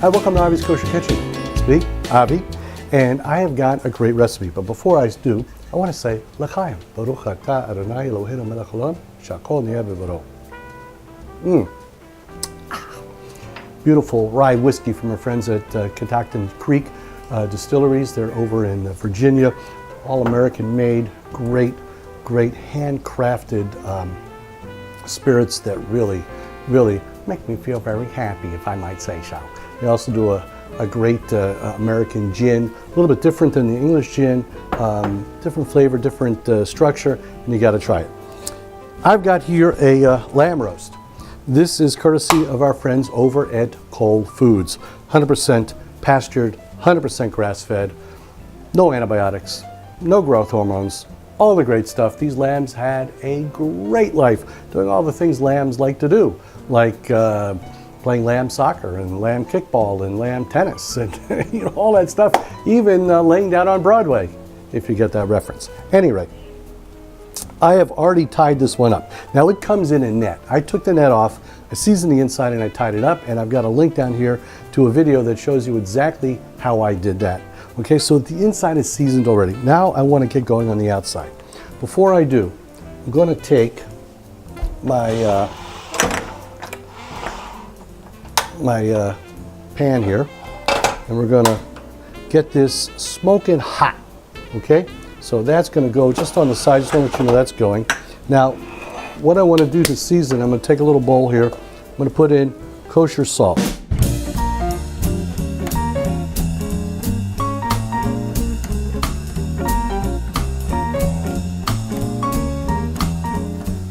Hi, welcome to Avi's Kosher Kitchen. It's me, Avi, and I have got a great recipe. But before I do, I want to say L'chaim, Baruch Atah Adonai Eloheinu Melech Haolam, Shakol Niyeh B'Varo. Beautiful rye whiskey from our friends at Catoctin Creek Distilleries. They're over in Virginia, all American made, great handcrafted spirits that really make me feel very happy, if I might say so. They also do a great American gin, a little bit different than the English gin, different flavor, different structure, and you got to try it. I've got here a lamb roast. This is courtesy of our friends over at Whole Foods. 100% pastured, 100% grass-fed, no antibiotics, no growth hormones, all the great stuff. These lambs had a great life doing all the things lambs like to do, like playing lamb soccer and lamb kickball and lamb tennis and all that stuff, even laying down on Broadway, if you get that reference. Anyway, I have already tied this one up. Now it comes in a net. I took the net off, I seasoned the inside and I tied it up, and I've got a link down here to a video that shows you exactly how I did that. Okay, so the inside is seasoned already. Now I want to get going on the outside. Before I do, I'm going to take my pan here, and we're going to get this smoking hot. Okay, so that's going to go just on the side. Just want to let you know that's going. Now, what I want to do to season, I'm going to take a little bowl here. I'm going to put in kosher salt.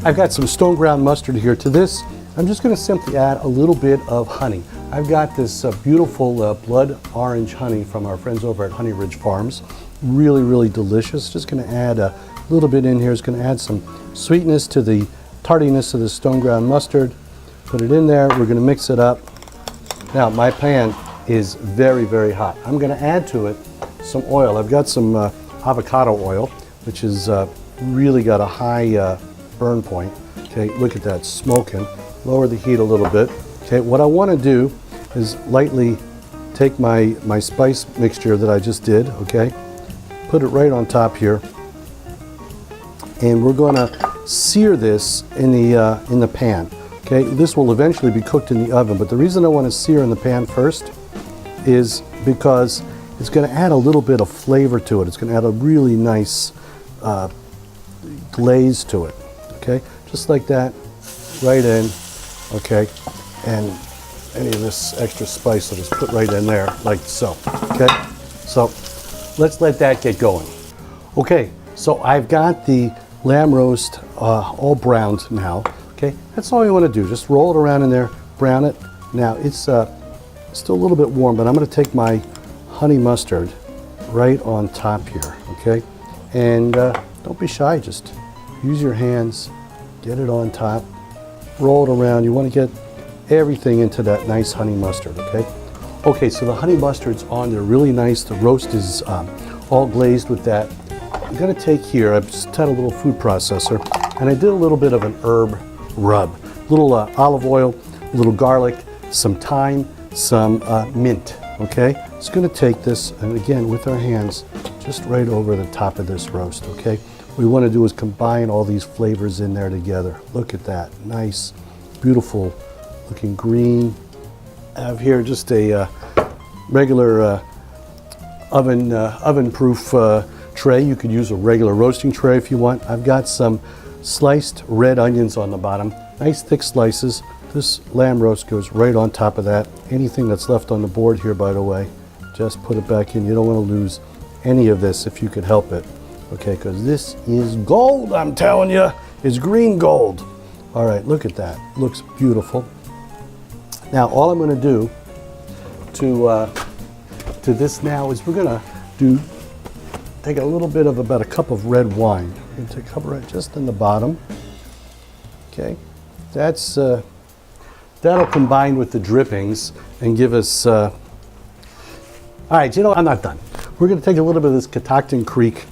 I've got some stone ground mustard here. To this, I'm just going to simply add a little bit of honey. I've got this beautiful blood orange honey from our friends over at Honey Ridge Farms. Really delicious. Just going to add a little bit in here. It's going to add some sweetness to the tardiness of the stone ground mustard. Put it in there. We're going to mix it up. Now, my pan is very hot. I'm going to add to it some oil. I've got some avocado oil, which is really got a high burn point. Okay, look at that, smoking. Lower the heat a little bit. Okay, what I want to do is lightly take my spice mixture that I just did, okay, put it right on top here, and we're going to sear this in the pan. Okay, this will eventually be cooked in the oven, but the reason I want to sear in the pan first is because it's going to add a little bit of flavor to it. It's going to add a really nice glaze to it. Okay, just like that, right in. Okay, and any of this extra spice I'll just put right in there, like so. Okay, so let's let that get going. Okay, so I've got the lamb roast all browned now. Okay, that's all you want to do. Just roll it around in there, brown it. Now it's still a little bit warm, but I'm going to take my honey mustard right on top here. Okay, and don't be shy. Just use your hands, get it on top, roll it around. You want to get everything into that nice honey mustard, okay? Okay, so the honey mustard's on there really nice. The roast is all glazed with that. I'm gonna take here, I've just had a little food processor, and I did a little bit of an herb rub. A little olive oil, a little garlic, some thyme, some mint, okay? Just gonna take this, and again, with our hands, just right over the top of this roast, okay? What we want to do is combine all these flavors in there together. Look at that, nice, beautiful looking green. I have here just a regular oven-proof tray. You could use a regular roasting tray if you want. I've got some sliced red onions on the bottom, nice thick slices. This lamb roast goes right on top of that. Anything that's left on the board here, by the way, just put it back in. You don't want to lose any of this if you could help it. Okay, because this is gold, I'm telling you. It's green gold. All right, look at that. Looks beautiful. Now, all I'm going to do to this now is we're going to take a little bit of about a cup of red wine. We're going to take a cup right just in the bottom. Okay, that's that'll combine with the drippings and give us. All right, I'm not done. We're going to take a little bit of this Catoctin Creek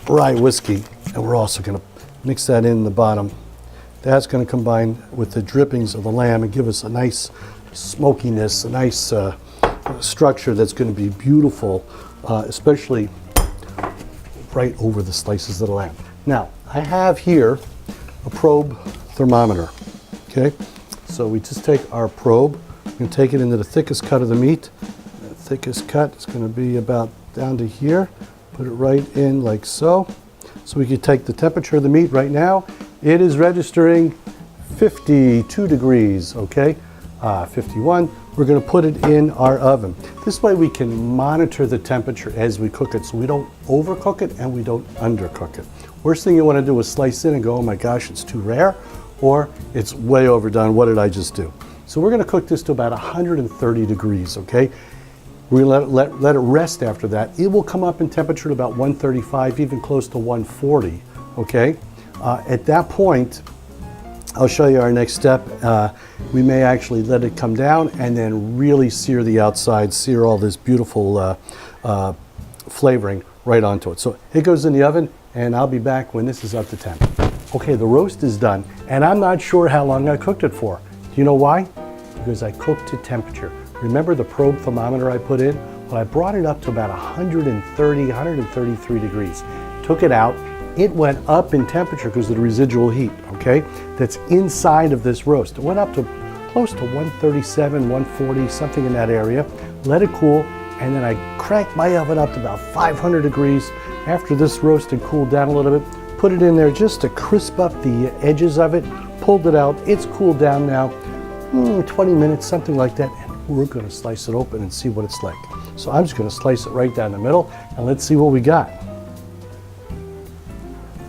rye whiskey, and we're also going to mix that in the bottom. That's going to combine with the drippings of the lamb and give us a nice smokiness, a nice structure that's going to be beautiful, especially right over the slices of the lamb. Now, I have here a probe thermometer, okay? So we just take our probe, we're going to take it into the thickest cut of the meat. The thickest cut is going to be about down to here. Put it right in like so. So we can take the temperature of the meat right now. It is registering 52 degrees, okay? 51. We're going to put it in our oven. This way we can monitor the temperature as we cook it, so we don't overcook it and we don't undercook it. Worst thing you want to do is slice in and go, oh my gosh, it's too rare, or it's way overdone. What did I just do? So we're going to cook this to about 130 degrees, okay? We're going to let it rest after that. It will come up in temperature to about 135, even close to 140, okay? At that point, I'll show you our next step. We may actually let it come down and then really sear the outside, sear all this beautiful flavoring right onto it. So it goes in the oven, and I'll be back when this is up to temp. Okay, the roast is done, and I'm not sure how long I cooked it for. Do you know why? Because I cooked to temperature. Remember the probe thermometer I put in? Well, I brought it up to about 130, 133 degrees. Took it out. It went up in temperature because of the residual heat, okay? That's inside of this roast. It went up to close to 137, 140, something in that area. Let it cool, and then I cranked my oven up to about 500 degrees. After this roast had cooled down a little bit, put it in there just to crisp up the edges of it, pulled it out. It's cooled down now, 20 minutes, something like that, and we're gonna slice it open and see what it's like. So I'm just gonna slice it right down the middle, and let's see what we got.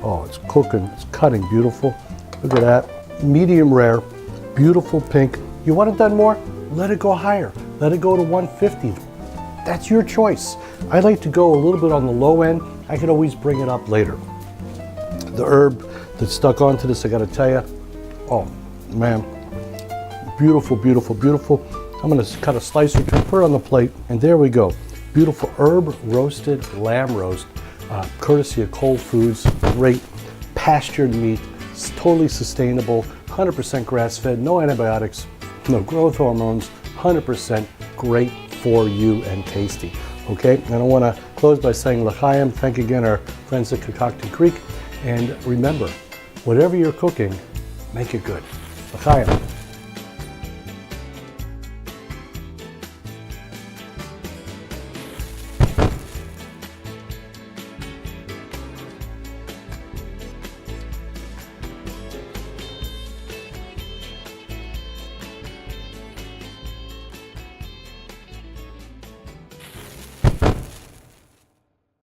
Oh, it's cooking, it's cutting beautiful. Look at that, medium rare, beautiful pink. You want it done more? Let it go higher. Let it go to 150. That's your choice. I like to go a little bit on the low end. I can always bring it up later. The herb that's stuck onto this, I gotta tell you, oh man, beautiful, beautiful, beautiful. I'm gonna cut a slice or two, put it on the plate, and there we go. Beautiful herb roasted lamb roast. Courtesy of Cold Foods, great pastured meat, it's totally sustainable, 100% grass-fed, no antibiotics, no growth hormones, 100% great for you and tasty. Okay, and I want to close by saying l'chaim, thank again our friends at Catoctin Creek, and remember, whatever you're cooking, make it good. L'chaim.